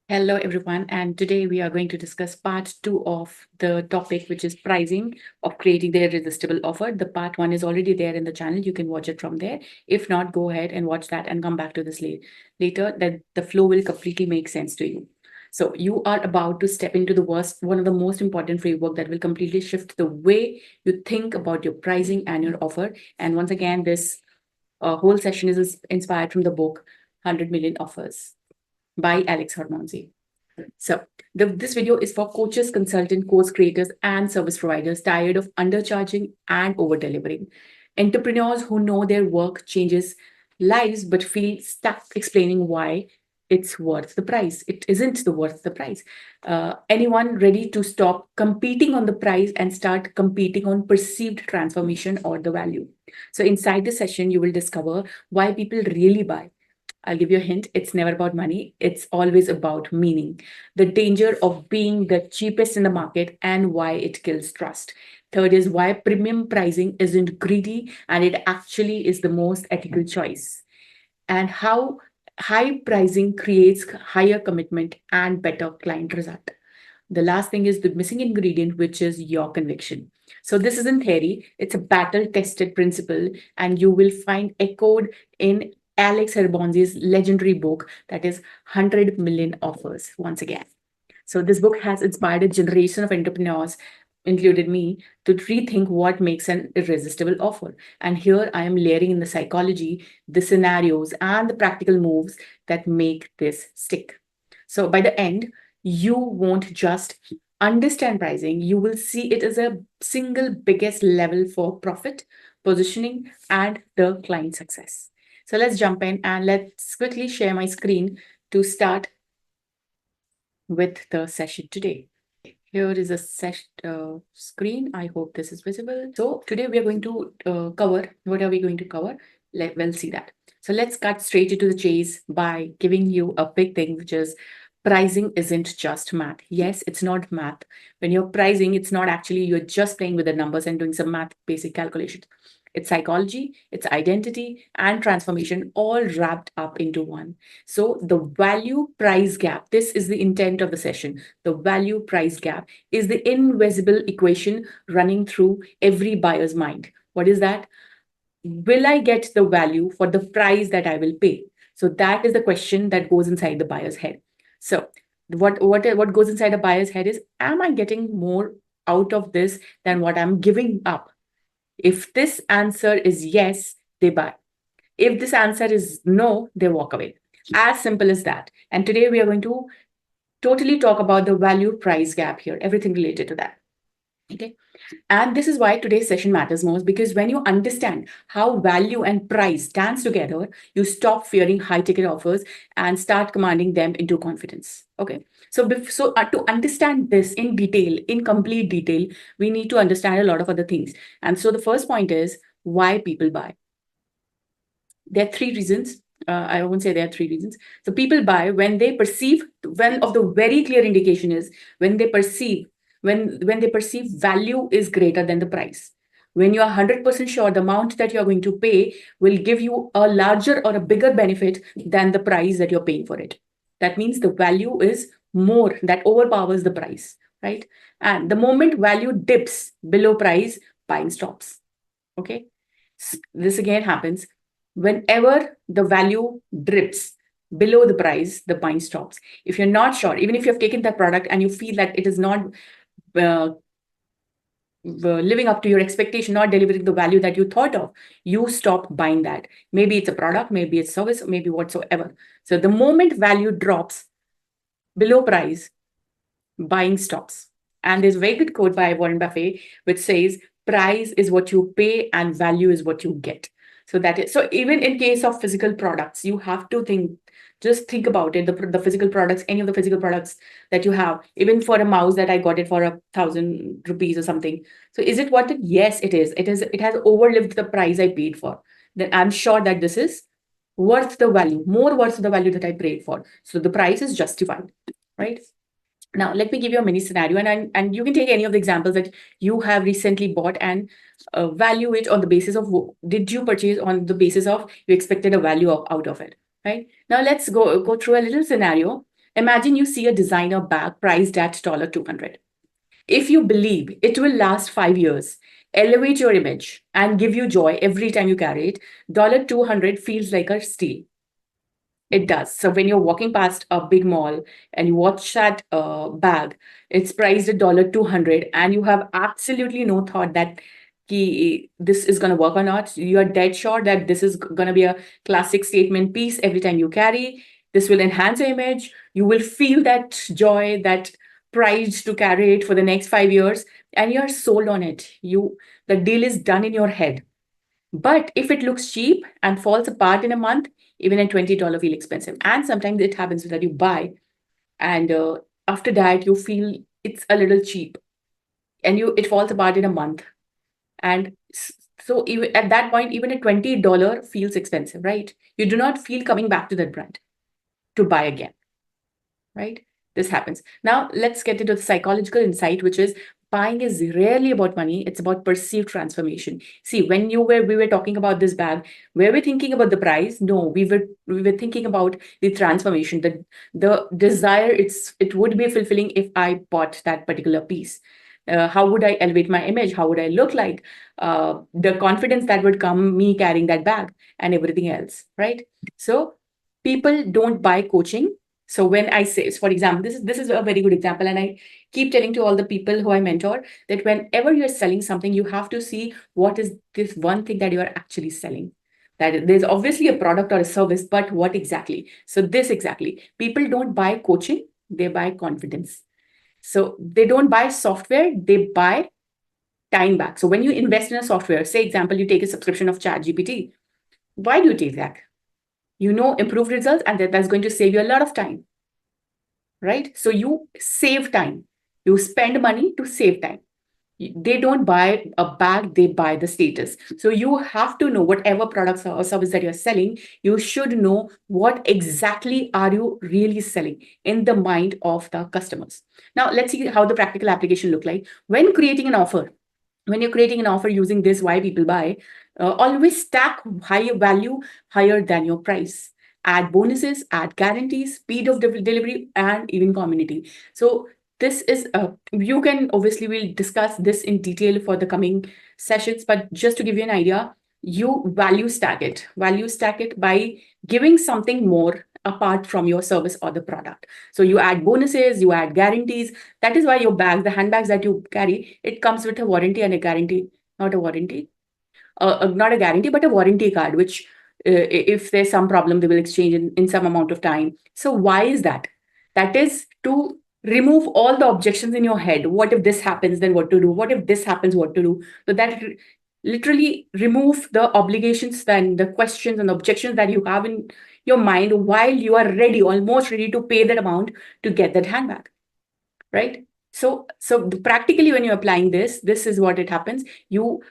Hello, everyone. And today we are going to discuss part two of the topic, which is pricing of creating the irresistible offer. The part one is already there in the channel. You can watch it from there. If not, go ahead and watch that and come back to this later. That the flow will completely make sense to you. So you are about to step into one of the most important framework that will completely shift the way you think about your pricing and your offer. And once again, this whole session is inspired from the book 100 Million Offers by Alex Hormozi. So this video is for coaches, consultant, course creators, and service providers tired of undercharging and over-delivering. Entrepreneurs who know their work changes lives but feel stuck explaining why it's worth the price. It isn't the worth the price. Anyone ready to stop competing on the price and start competing on perceived transformation or the value. So inside this session, you will discover why people really buy. I'll give you a hint. It's never about money. It's always about meaning. The danger of being the cheapest in the market and why it kills trust. Third is why premium pricing isn't greedy and it actually is the most ethical choice. And how high pricing creates higher commitment and better client result. The last thing is the missing ingredient, which is your conviction. So this isn't theory, it's a battle tested principle, and you will find echoed in Alex Hormozi's legendary book that is 100 Million Offers once again. So this book has inspired a generation of entrepreneurs, included me, to rethink what makes an irresistible offer. And here I am layering in the psychology, the scenarios, and the practical moves that make this stick. So by the end, you won't just understand pricing, you will see it as a single biggest level for profit, positioning, and the client success. So let's jump in and let's quickly share my screen to start with the session today. Here is a screen. I hope this is visible. So today we are going to cover, what are we going to cover? We'll see that. So let's cut straight into the chase by giving you a big thing, which is pricing isn't just math. Yes, it's not math. When you're pricing, it's not actually, you're just playing with the numbers and doing some math basic calculations. It's psychology, it's identity, and transformation all wrapped up into one. So the value price gap, this is the intent of the session. The value price gap is the invisible equation running through every buyer's mind. What is that? Will I get the value for the price that I will pay? So that is the question that goes inside the buyer's head. So what goes inside a buyer's head is, am I getting more out of this than what I'm giving up? If this answer is yes, they buy. If this answer is no, they walk away. As simple as that. And today we are going to totally talk about the value price gap here, everything related to that. Okay. And this is why today's session matters most, because when you understand how value and price stands together, you stop fearing high ticket offers and start commanding them into confidence. Okay. So to understand this in detail, in complete detail, we need to understand a lot of other things. And so the first point is why people buy. There are three reasons. I won't say there are three reasons. So people buy when they perceive, one of the very clear indication is when they perceive, when they perceive value is greater than the price. When you are 100% sure the amount that you're going to pay will give you a larger or a bigger benefit than the price that you're paying for it. That means the value is more, that overpowers the price, right? And the moment value dips below price, buying stops. Okay. This again happens whenever the value drips below the price, the buying stops. If you're not sure, even if you've taken that product and you feel that it is not uh, living up to your expectation, not delivering the value that you thought of, you stop buying that. Maybe it's a product, maybe it's service, maybe whatsoever. So the moment value drops below price, buying stops. And there's a very good quote by Warren Buffett, which says, price is what you pay and value is what you get. So that is, so even in case of physical products, you have to just think about it, the physical products, any of the physical products that you have, even for a mouse that I got it for 1,000 rupees or something. So is it worth it? Yes, it is. It has overlived the price I paid for. Then I'm sure that this is worth the value, more worth the value that I paid for. So the price is justified, right? Now, let me give you a mini scenario, and you can take any of the examples that you have recently bought and value it on the basis of, did you purchase on the basis of you expected a value out of it, right? Now, let's go through a little scenario. Imagine you see a designer bag priced at $200. If you believe it will last 5 years, elevate your image, and give you joy every time you carry it, $200 feels like a steal. It does. So when you're walking past a big mall and you watch that bag, it's priced at $200, and you have absolutely no thought that this is going to work or not. You're dead sure that this is going to be a classic statement piece every time you carry. This will enhance your image. You will feel that joy, that pride to carry it for the next 5 years, and you're sold on it. The deal is done in your head. But if it looks cheap and falls apart in a month, even a $20 feel expensive. And sometimes it happens that you buy, and after that you feel it's a little cheap, and it falls apart in a month. And so even at that point, even a $20 feels expensive, right? You do not feel coming back to that brand to buy again, right? This happens. Now let's get into the psychological insight, which is buying is rarely about money. It's about perceived transformation. See, when we were talking about this bag, were we thinking about the price? No, we were thinking about the transformation, the desire. It would be fulfilling if I bought that particular piece. How would I elevate my image? How would I look like? The confidence that would come me carrying that bag and everything else, right? So people don't buy coaching. So when I say, for example, this is a very good example, and I keep telling to all the people who I mentor that whenever you're selling something, you have to see what is this one thing that you are actually selling. That there's obviously a product or a service, but what exactly? So this exactly. People don't buy coaching, they buy confidence. So they don't buy software, they buy time back. So when you invest in a software, say example, you take a subscription of ChatGPT, why do you take that? Improved results, and that's going to save you a lot of time, right? So you save time. You spend money to save time. They don't buy a bag, they buy the status. So you have to know whatever products or service that you're selling, you should know what exactly are you really selling in the mind of the customers. Now, let's see how the practical application look like. When creating an offer, when you're creating an offer using this, why people buy, always stack higher value higher than your price. Add bonuses, add guarantees, speed of delivery, and even community. So this is you can obviously, we'll discuss this in detail for the coming sessions, but just to give you an idea, you value stack it by giving something more apart from your service or the product. So you add bonuses, you add guarantees. That is why your bags, the handbags that you carry, it comes with a warranty and a guarantee. Not a warranty, not a guarantee, but a warranty card, which if there's some problem, they will exchange in some amount of time. So why is that? That is to remove all the objections in your head. What if this happens, then what to do? What if this happens, what to do? So that literally remove the obligations and the questions and objections that you have in your mind while you are ready, almost ready to pay that amount to get that handbag, right? So practically when you're applying this is what it happens. You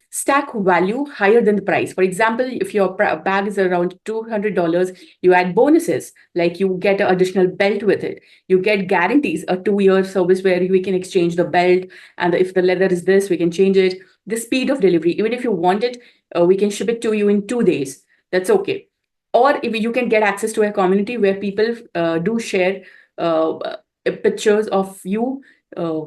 stack value higher than the price. For example, if your bag is around $200, you add bonuses, like you get an additional belt with it. You get guarantees, a 2-year service where we can exchange the belt, and if the leather is this, we can change it. The speed of delivery, even if you want it, we can ship it to you in 2 days. That's okay. Or if you can get access to a community where people do share pictures of you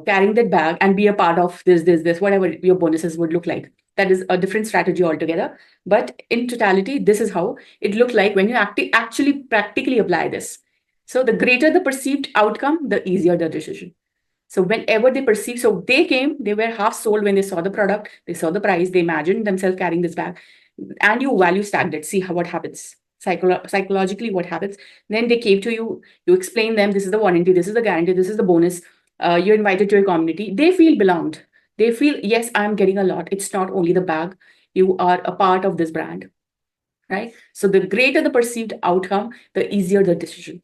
carrying that bag and be a part of this, whatever your bonuses would look like. That is a different strategy altogether. But in totality, this is how it looked like when you actually practically apply this. So the greater the perceived outcome, the easier the decision. So whenever they perceive, so they came, they were half sold when they saw the product, they saw the price, they imagined themselves carrying this bag, and you value stacked it. See what happens. Psychologically, what happens. Then they came to you, you explain them, this is the warranty, this is the guarantee, this is the bonus. You're invited to a community. They feel belonged. They feel, yes, I'm getting a lot. It's not only the bag. You are a part of this brand, right? So the greater the perceived outcome, the easier the decision.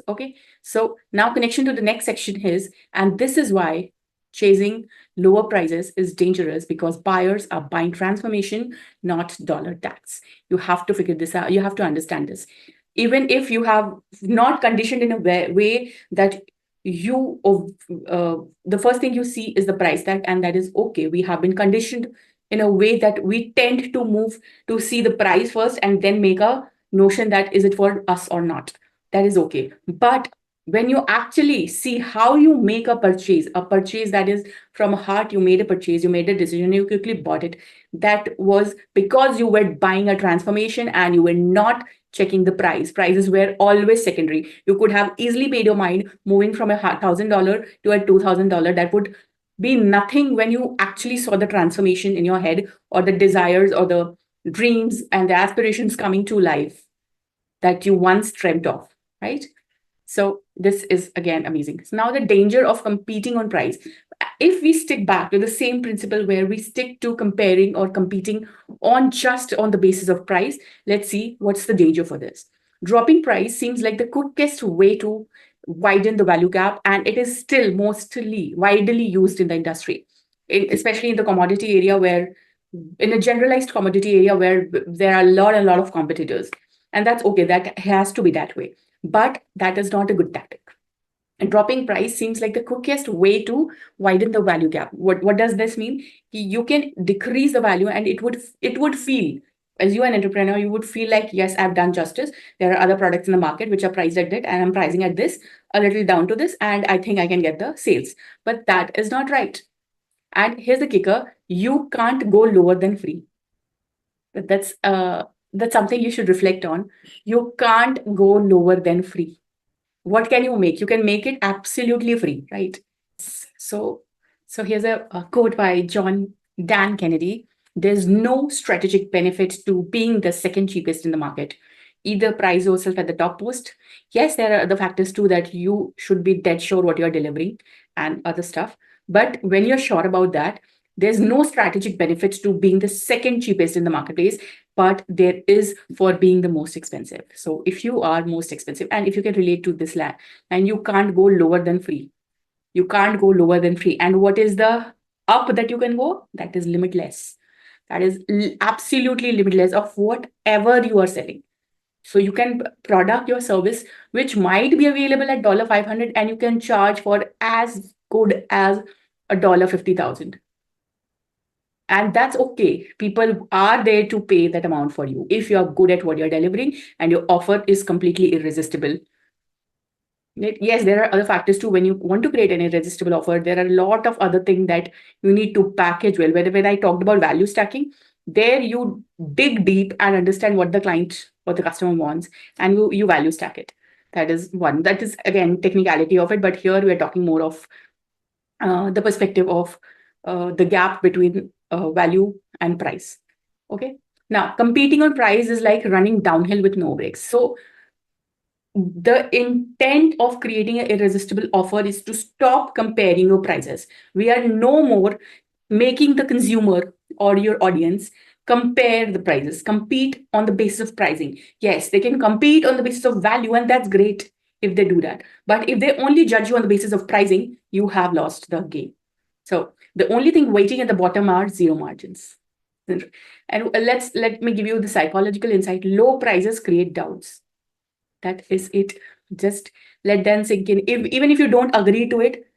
Okay. So now connection to the next section is, and this is why chasing lower prices is dangerous, because buyers are buying transformation, not dollar tax. You have to figure this out. You have to understand this. Even if you have not conditioned in a way that the first thing you see is the price tag, and that is okay. We have been conditioned in a way that we tend to move to see the price first and then make a notion that is it for us or not. That is okay. But when you actually see how you make a purchase that is from a heart, you made a purchase, you made a decision, you quickly bought it. That was because you were buying a transformation and you were not checking the price. Prices were always secondary. You could have easily made your mind moving from $1,000 to a $2,000. That would be nothing when you actually saw the transformation in your head, or the desires or the dreams and the aspirations coming to life that you once dreamt of, right? So this is again amazing. So now the danger of competing on price. If we stick back to the same principle where we stick to comparing or competing on just on the basis of price, let's see what's the danger for this. Dropping price seems like the quickest way to widen the value gap, and it is still mostly widely used in the industry, especially in the commodity area, where in a generalized commodity area where there are a lot of competitors. And that's okay, that has to be that way. But that is not a good tactic. And dropping price seems like the quickest way to widen the value gap. What does this mean? You can decrease the value, and it would feel, as you an entrepreneur, you would feel like, yes, I've done justice. There are other products in the market which are priced at that, and I'm pricing at this, a little down to this, and I think I can get the sales. But that is not right. And here's the kicker: you can't go lower than free. That's something you should reflect on. You can't go lower than free. What can you make? You can make it absolutely free, right? So, so here's a quote by Dan Kennedy. There's no strategic benefit to being the second cheapest in the market. Either price yourself at the top post. Yes, there are other factors too, that you should be dead sure what you're delivering and other stuff. But when you're sure about that, there's no strategic benefit to being the second cheapest in the marketplace, but there is for being the most expensive. So if you are most expensive, and if you can relate to this land, and you can't go lower than free, you can't go lower than free. And what is the up that you can go? That is limitless. That is absolutely limitless of whatever you are selling. So you can product your service, which might be available at $500, and you can charge for as good as $50,000. And that's okay. People are there to pay that amount for you if you're good at what you're delivering and your offer is completely irresistible. Yes, there are other factors too. When you want to create an irresistible offer, there are a lot of other things that you need to package well. When I talked about value stacking, there you dig deep and understand what the client or the customer wants, and you value stack it. That is one. That is again technicality of it, but here we are talking more of the perspective of the gap between value and price. Okay. Now, competing on price is like running downhill with no brakes. So the intent of creating an irresistible offer is to stop comparing your prices. We are no more making the consumer or your audience compare the prices, compete on the basis of pricing. Yes, they can compete on the basis of value, and that's great if they do that. But if they only judge you on the basis of pricing, you have lost the game. So the only thing waiting at the bottom are zero margins. And let me give you the psychological insight. Low prices create doubts. That is it. Just let them sink in. Even if you don't agree to it,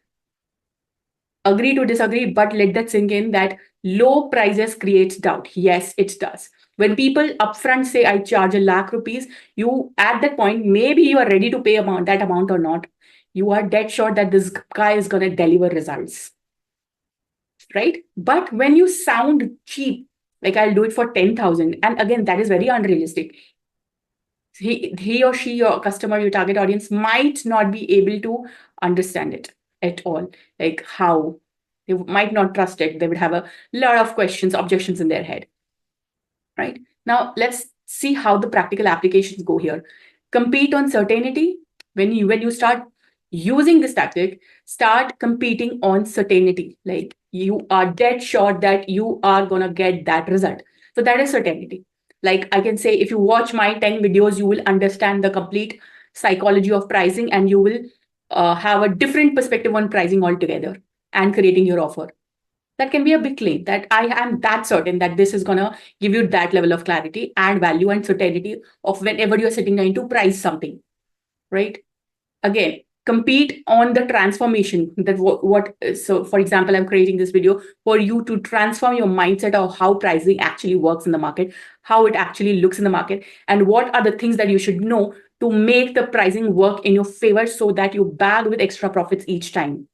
agree to disagree, but let that sink in, that low prices creates doubt. Yes, it does. When people upfront say, I charge ₹1,00,000, you at that point, maybe you are ready to pay that amount or not. You are dead sure that this guy is going to deliver results. Right? But when you sound cheap, like I'll do it for 10,000, and again, that is very unrealistic. He or she, your customer, your target audience, might not be able to understand it at all. Like how they might not trust it. They would have a lot of questions, objections in their head. Right? Now, let's see how the practical applications go here. Compete on certainty. When you start using this tactic, start competing on certainty. Like you are dead sure that you are going to get that result. So that is certainty. Like I can say, if you watch my 10 videos, you will understand the complete psychology of pricing, and you will have a different perspective on pricing altogether and creating your offer. That can be a big claim, that I am that certain that this is going to give you that level of clarity and value and certainty of whenever you're sitting down to price something, right? Again, compete on the transformation. So for example, I'm creating this video for you to transform your mindset of how pricing actually works in the market, how it actually looks in the market, and what are the things that you should know to make the pricing work in your favor so that you bag with extra profits each time,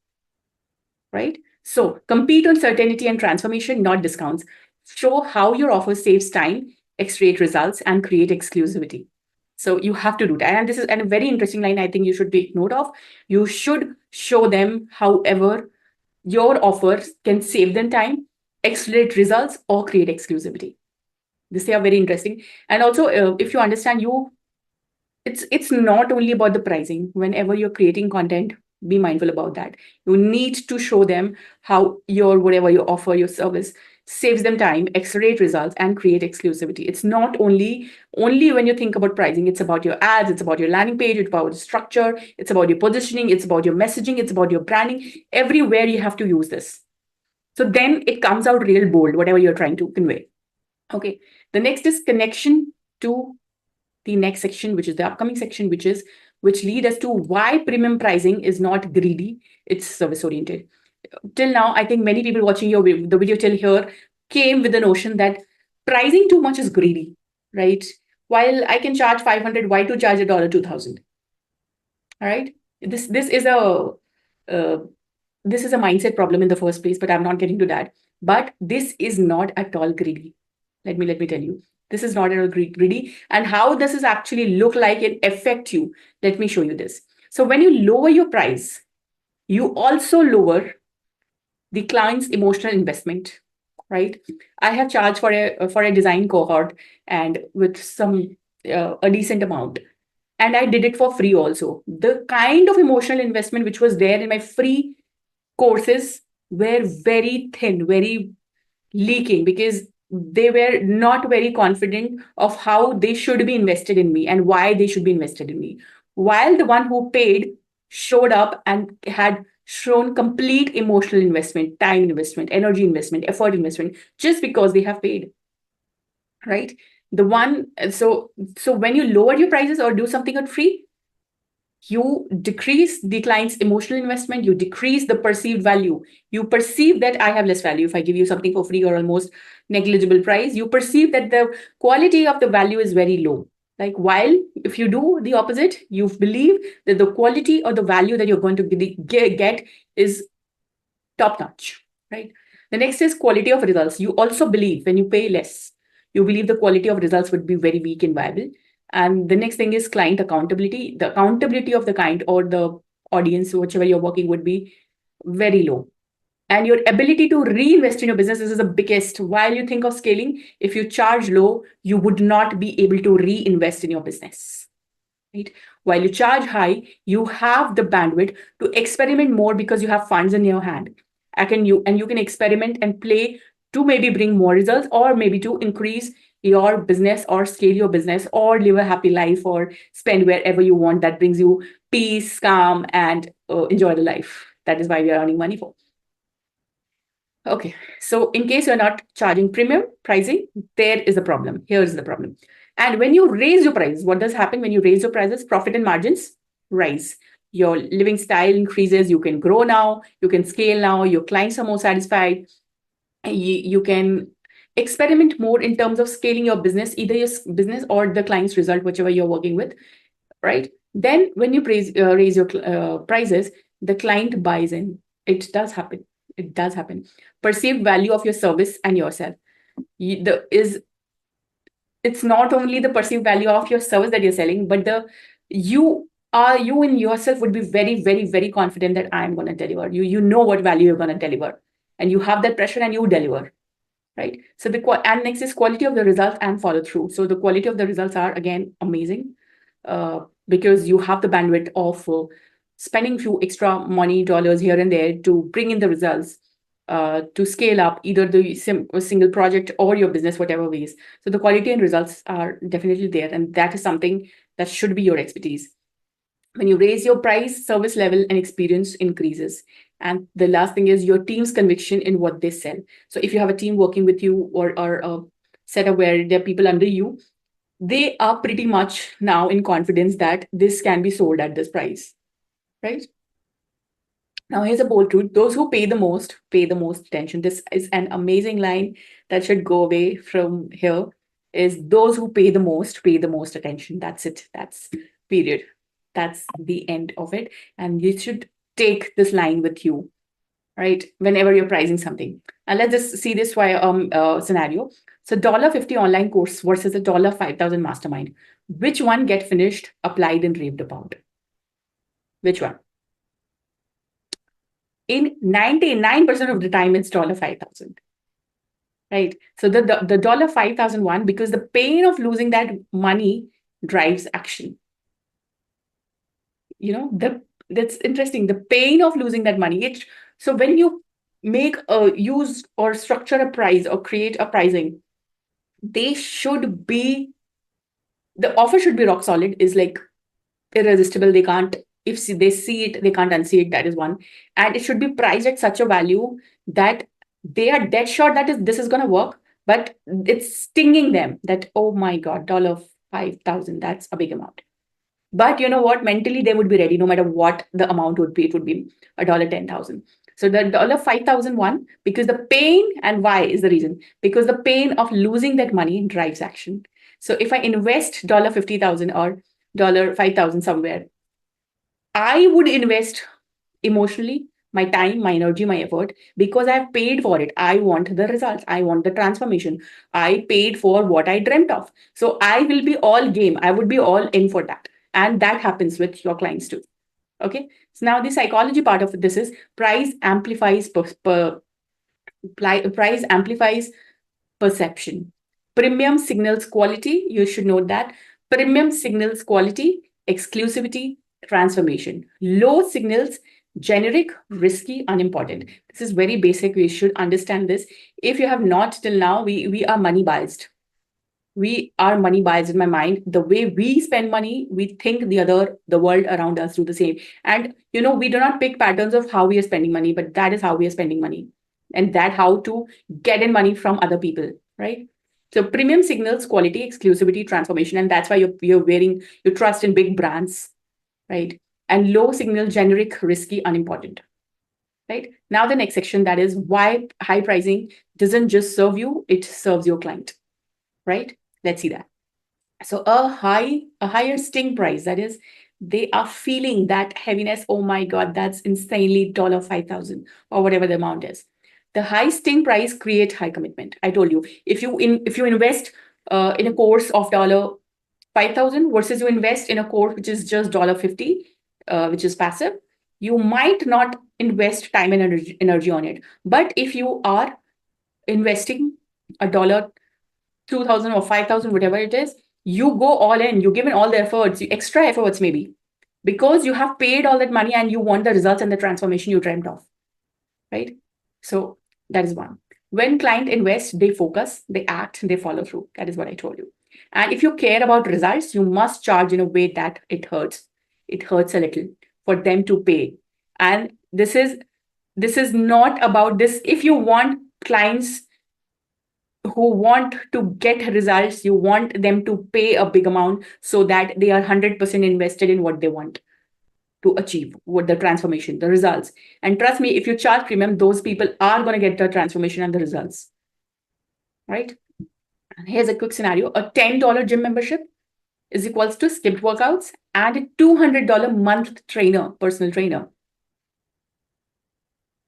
right? So compete on certainty and transformation, not discounts. Show how your offer saves time, X-rate results, and create exclusivity. So you have to do that. And this is a very interesting line I think you should take note of. You should show them however your offers can save them time, accelerate results, or create exclusivity. This are very interesting. And also, if you understand, it's not only about the pricing. Whenever you're creating content, be mindful about that. You need to show them how your whatever you offer, your service saves them time, accelerate results, and create exclusivity. It's not only when you think about pricing, it's about your ads, it's about your landing page, it's about structure, it's about your positioning, it's about your messaging, it's about your branding. Everywhere you have to use this. So then it comes out real bold, whatever you're trying to convey. Okay. The next is connection to the next section, which is the upcoming section, which lead us to why premium pricing is not greedy, it's service oriented. Till now, I think many people watching the video till here came with the notion that pricing too much is greedy, right? While I can charge 500, why to charge $2,000? All right. This is a mindset problem in the first place, but I'm not getting to that. But this is not at all greedy. Let me tell you. This is not at all greedy. And how does this actually look like and affect you? Let me show you this. So when you lower your price, you also lower the client's emotional investment, right? I have charged for a design cohort and with some a decent amount. And I did it for free also. The kind of emotional investment which was there in my free courses were very thin, very leaking, because they were not very confident of how they should be invested in me and why they should be invested in me. While the one who paid showed up and had shown complete emotional investment, time investment, energy investment, effort investment, just because they have paid, right? So when you lower your prices or do something at free, you decrease the client's emotional investment, you decrease the perceived value. You perceive that I have less value if I give you something for free or almost negligible price. You perceive that the quality of the value is very low. Like, while if you do the opposite, you believe that the quality or the value that you're going to get is top notch, right? The next is quality of results. You also believe when you pay less, you believe the quality of results would be very weak and viable. And the next thing is client accountability. The accountability of the client or the audience, whichever you're working, would be very low. And your ability to reinvest in your business, this is the biggest. While you think of scaling, if you charge low, you would not be able to reinvest in your business. Right? While you charge high, you have the bandwidth to experiment more because you have funds in your hand. You can experiment and play to maybe bring more results, or maybe to increase your business or scale your business or live a happy life or spend wherever you want that brings you peace, calm, and enjoy the life. That is why we are earning money for. Okay, so in case you're not charging premium pricing, there is a problem. Here is the problem. And when you raise your price, what does happen when you raise your prices? Profit and margins rise. Your living style increases. You can grow now. You can scale now. Your clients are more satisfied. You can experiment more in terms of scaling your business, either your business or the client's result, whichever you're working with, right? Then when you raise your prices, the client buys in. It does happen. It does happen. Perceived value of your service and yourself. It's not only the perceived value of your service that you're selling, but you in yourself would be very, very, very confident that I'm going to deliver. You know what value you're going to deliver, and you have that pressure and you deliver, right? So and next is quality of the results and follow through. So the quality of the results are again amazing, because you have the bandwidth of spending few extra money dollars here and there to bring in the results, to scale up either the single project or your business, whatever ways. So the quality and results are definitely there, and that is something that should be your expertise. When you raise your price, service level and experience increases. And the last thing is your team's conviction in what they sell. So if you have a team working with you, or a setup where there are people under you, they are pretty much now in confidence that this can be sold at this price, right? Now, here's a bold truth. Those who pay the most attention. This is an amazing line that should go away from here, is those who pay the most attention. That's it. That's period. That's the end of it. And you should take this line with you, right? Whenever you're pricing something. And let's just see this scenario. So $50 online course versus a $5,000 mastermind. Which one get finished, applied, and raved about? Which one? In 99% of the time, it's $5,000. Right. So the $5,001, because the pain of losing that money drives action. That's interesting. The pain of losing that money. So when you make a use or structure a price or create a pricing, the offer should be rock solid, is like irresistible. If they see it, they can't unsee it. That is one. And it should be priced at such a value that they are dead sure that this is going to work, but it's stinging them that, oh my God, $5,000, that's a big amount. But you know what? Mentally, they would be ready no matter what the amount would be. It would be $10,000. So the 5,001, because the pain, and why is the reason? Because the pain of losing that money drives action. So if I invest $50,000 or $5,000 somewhere, I would invest emotionally, my time, my energy, my effort, because I've paid for it. I want the results. I want the transformation. I paid for what I dreamt of. So I will be all game. I would be all in for that. And that happens with your clients too. Okay. So now the psychology part of this is price amplifies perception. Premium signals quality. You should note that. Premium signals quality, exclusivity, transformation. Low signals generic, risky, unimportant. This is very basic. We should understand this. If you have not till now, we are money biased. We are money biased in my mind. The way we spend money, we think the world around us do the same. And we do not pick patterns of how we are spending money, but that is how we are spending money. And that how to get in money from other people, right? So premium signals quality, exclusivity, transformation. And that's why you're wearing your trust in big brands, right? And low signal, generic, risky, unimportant, right? Now the next section, that is why high pricing doesn't just serve you, it serves your client, right? Let's see that. So a higher sting price, that is, they are feeling that heaviness. Oh my God, that's insanely $5,000 or whatever the amount is. The high sting price create high commitment. I told you, if you invest in a course of $5,000 versus you invest in a course which is just $50, which is passive, you might not invest time and energy on it. But if you are investing $2,000 or $5,000, whatever it is, you go all in, you give in all the efforts, extra efforts maybe, because you have paid all that money and you want the results and the transformation you dreamt of, right? So that is one. When client invests, they focus, they act, they follow through. That is what I told you. And if you care about results, you must charge in a way that it hurts. It hurts a little for them to pay. And this is not about this. If you want clients who want to get results, you want them to pay a big amount so that they are 100% invested in what they want to achieve, what the transformation, the results. And trust me, if you charge premium, those people are going to get the transformation and the results, right? Here's a quick scenario. A $10 gym membership is equals to skipped workouts and a $200 month personal trainer.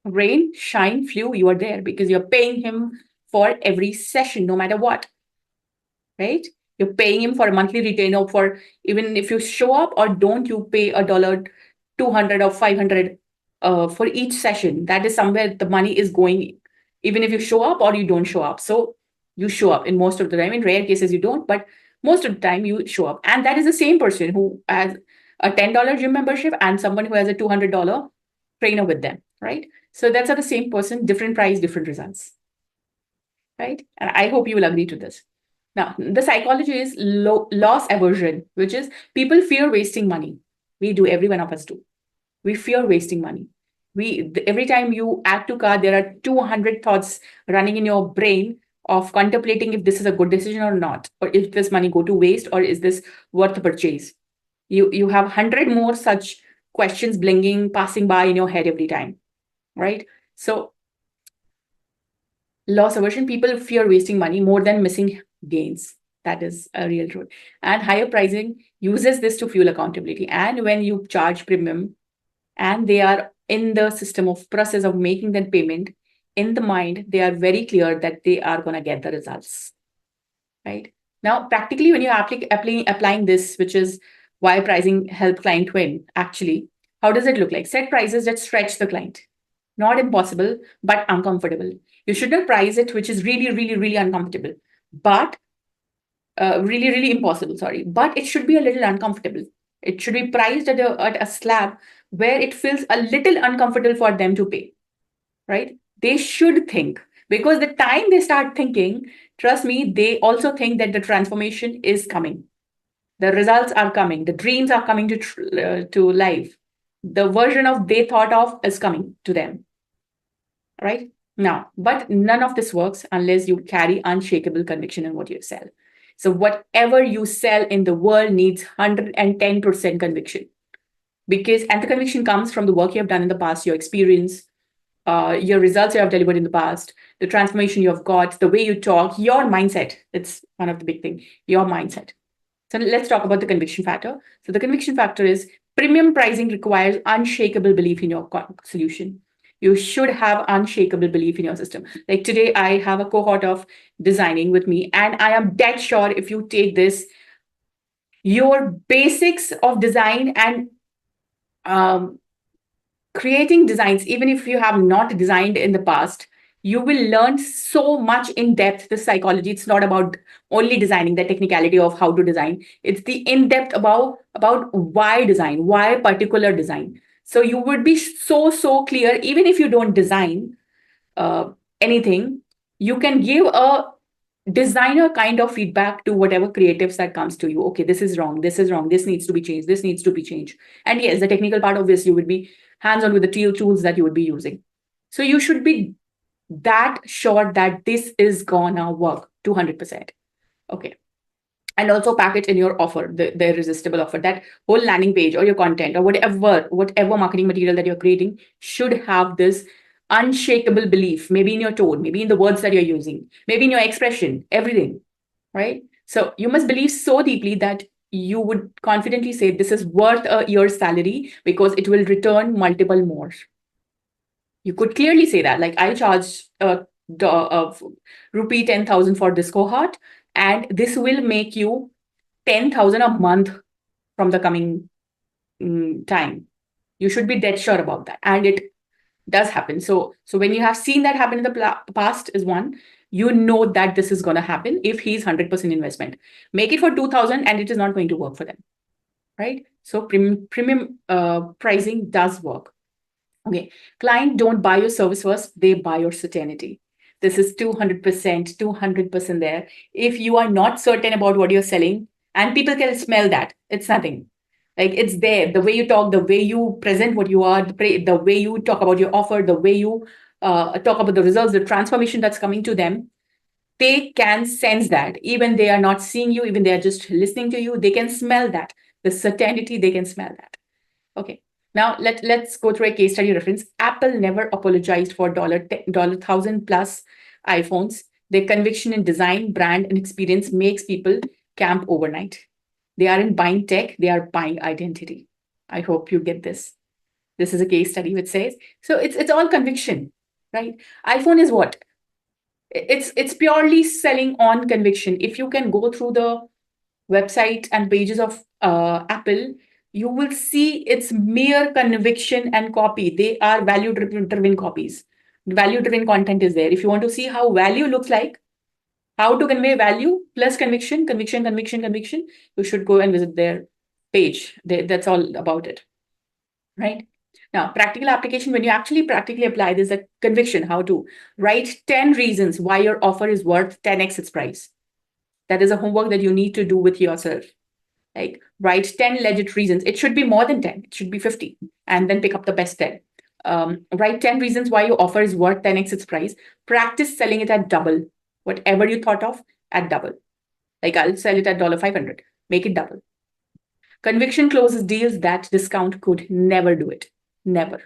Rain, shine, flu, you are there because you're paying him for every session, no matter what, right? You're paying him for a monthly retainer for even if you show up or don't, you pay $200 or $500 for each session. That is somewhere the money is going, even if you show up or you don't show up. So you show up in most of the time. In rare cases, you don't, but most of the time you show up. And that is the same person who has a $10 gym membership and someone who has a $200 trainer with them, right? So that's the same person, different price, different results, right? And I hope you will agree to this. Now, the psychology is loss aversion, which is people fear wasting money. We do, every one of us do. We fear wasting money. Every time you add to cart, there are 200 thoughts running in your brain of contemplating if this is a good decision or not, or if this money go to waste, or is this worth the purchase. You have 100 more such questions passing by in your head every time, right? So loss aversion, people fear wasting money more than missing gains. That is a real truth. And higher pricing uses this to fuel accountability. And when you charge premium and they are in the system of process of making that payment, in the mind, they are very clear that they are going to get the results, right? Now, practically, when you're applying this, which is why pricing help client win, actually, how does it look like? Set prices that stretch the client. Not impossible, but uncomfortable. You should not price it, which is really, really, really uncomfortable, but really, really impossible, sorry. But it should be a little uncomfortable. It should be priced at a slab where it feels a little uncomfortable for them to pay, right? They should think, because the time they start thinking, trust me, they also think that the transformation is coming. The results are coming. The dreams are coming to life. The version of they thought of is coming to them, right? Now, but none of this works unless you carry unshakable conviction in what you sell. So whatever you sell in the world needs 110% conviction, and the conviction comes from the work you have done in the past, your experience, your results you have delivered in the past, the transformation you have got, the way you talk, your mindset. It's one of the big things, your mindset. So let's talk about the conviction factor. So the conviction factor is premium pricing requires unshakable belief in your solution. You should have unshakable belief in your system. Like today, I have a cohort of designing with me, and I am dead sure if you take this, your basics of design and um, creating designs, even if you have not designed in the past, you will learn so much in depth the psychology. It's not about only designing the technicality of how to design. It's the in depth about why design, why particular design. So you would be so clear, even if you don't design uh, anything, you can give a designer kind of feedback to whatever creatives that comes to you. Okay, this is wrong, this needs to be changed, this needs to be changed. And yes, the technical part of this, you would be hands-on with the tools that you would be using. So you should be that sure that this is gonna work 200%. Okay. And also pack it in your offer, the irresistible offer. That whole landing page or your content or whatever marketing material that you're creating should have this unshakable belief, maybe in your tone, maybe in the words that you're using, maybe in your expression, everything, right? So you must believe so deeply that you would confidently say this is worth a year's salary because it will return multiple more. You could clearly say that, like, I charge rupee 10,000 for this cohort, and this will make you 10,000 a month from the coming time. You should be dead sure about that. And it does happen. So when you have seen that happen in the past is one, you know that this is going to happen if he's 100% investment. Make it for 2,000 and it is not going to work for them, right? So premium pricing does work. Okay, client don't buy your service first, they buy your certainty. This is 200% there. If you are not certain about what you're selling, and people can smell that, it's nothing. Like, it's there. The way you talk, the way you present what you are, the way you talk about your offer, the way you talk about the results, the transformation that's coming to them, they can sense that. Even they are not seeing you, even they are just listening to you, they can smell that. The certainty, they can smell that. Okay. Now let's go through a case study reference. Apple never apologized for $1,000 plus iPhones. Their conviction in design, brand, and experience makes people camp overnight. They aren't buying tech, they are buying identity. I hope you get this. This is a case study which says, so it's all conviction, right? iPhone is what? It's purely selling on conviction. If you can go through the website and pages of Apple, you will see it's mere conviction and copy. They are value-driven copies. Value-driven content is there. If you want to see how value looks like, how to convey value plus conviction, you should go and visit their page. That's all about it, right? Now, practical application, when you actually practically apply this, a conviction, how to write 10 reasons why your offer is worth 10x its price. That is a homework that you need to do with yourself. Like, write 10 legit reasons. It should be more than 10. It should be 50. And then pick up the best 10. Write 10 reasons why your offer is worth 10x its price. Practice selling it at double. Whatever you thought of, at double. Like, I'll sell it at $500. Make it double. Conviction closes deals that discount could never do it. Never.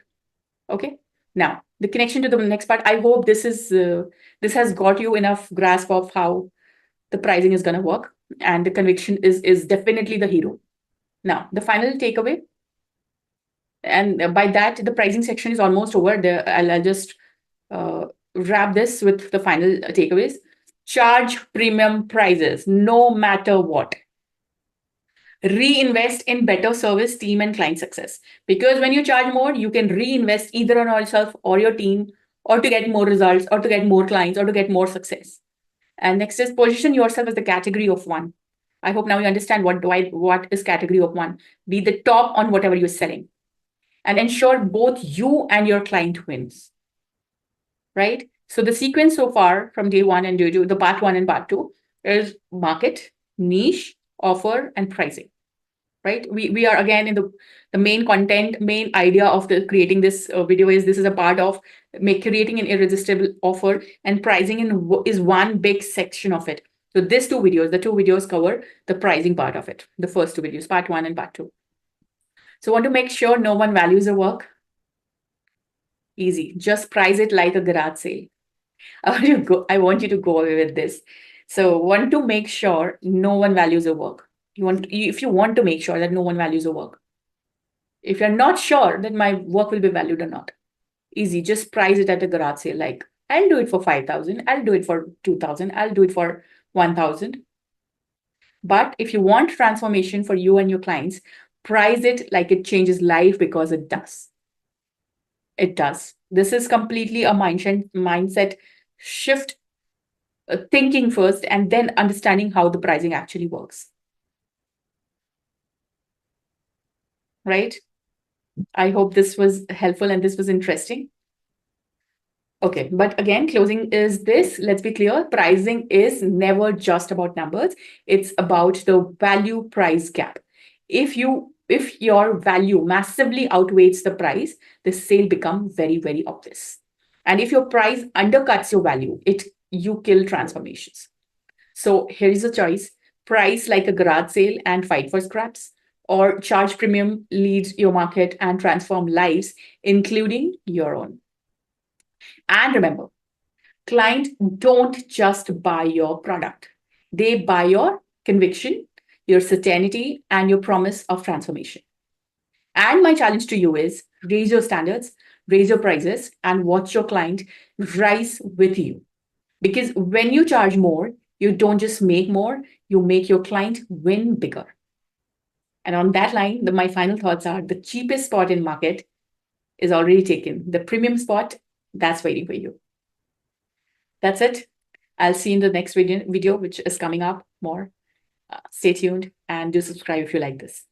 Okay? Now, the connection to the next part, I hope this has got you enough grasp of how the pricing is going to work. and the conviction is definitely the hero. Now, the final takeaway, and by that, the pricing section is almost over. I'll just wrap this with the final takeaways. Charge premium prices, no matter what. Reinvest in better service, team, and client success. Because when you charge more, you can reinvest either on yourself or your team, or to get more results, or to get more clients, or to get more success. And next is position yourself as the category of one. I hope now you understand what is category of one. Be the top on whatever you're selling, and ensure both you and your client wins. Right? So the sequence so far from day one and day two, the part one and part two, is market, niche, offer, and pricing. Right? We are again in the main content, main idea of the creating this video is this is a part of creating an irresistible offer, and pricing is one big section of it. So the two videos cover the pricing part of it. The first two videos, part one and part two. So want to make sure no one values your work? Easy. Just price it like a garage sale. I want you to go away with this. So want to make sure no one values your work. If you want to make sure that no one values your work. If you're not sure that my work will be valued or not, easy. Just price it at a garage sale. Like, I'll do it for 5,000. I'll do it for 2,000. I'll do it for 1,000. But if you want transformation for you and your clients, price it like it changes life, because it does. It does. This is completely a mindset shift, thinking first and then understanding how the pricing actually works. Right? I hope this was helpful and this was interesting. Okay, but again, closing is this. Let's be clear. Pricing is never just about numbers. It's about the value price gap. If your value massively outweighs the price, the sale becomes very, very obvious. And if your price undercuts your value, you kill transformations. So here is a choice: price like a garage sale and fight for scraps, or charge premium, lead your market, and transform lives, including your own. And remember, clients don't just buy your product. They buy your conviction, your certainty, and your promise of transformation. And my challenge to you is raise your standards, raise your prices, and watch your client rise with you. Because when you charge more, you don't just make more, you make your client win bigger. And on that line, my final thoughts are: the cheapest spot in market is already taken. The premium spot, that's waiting for you. That's it. I'll see you in the next video which is coming up more. Stay tuned and do subscribe if you like this.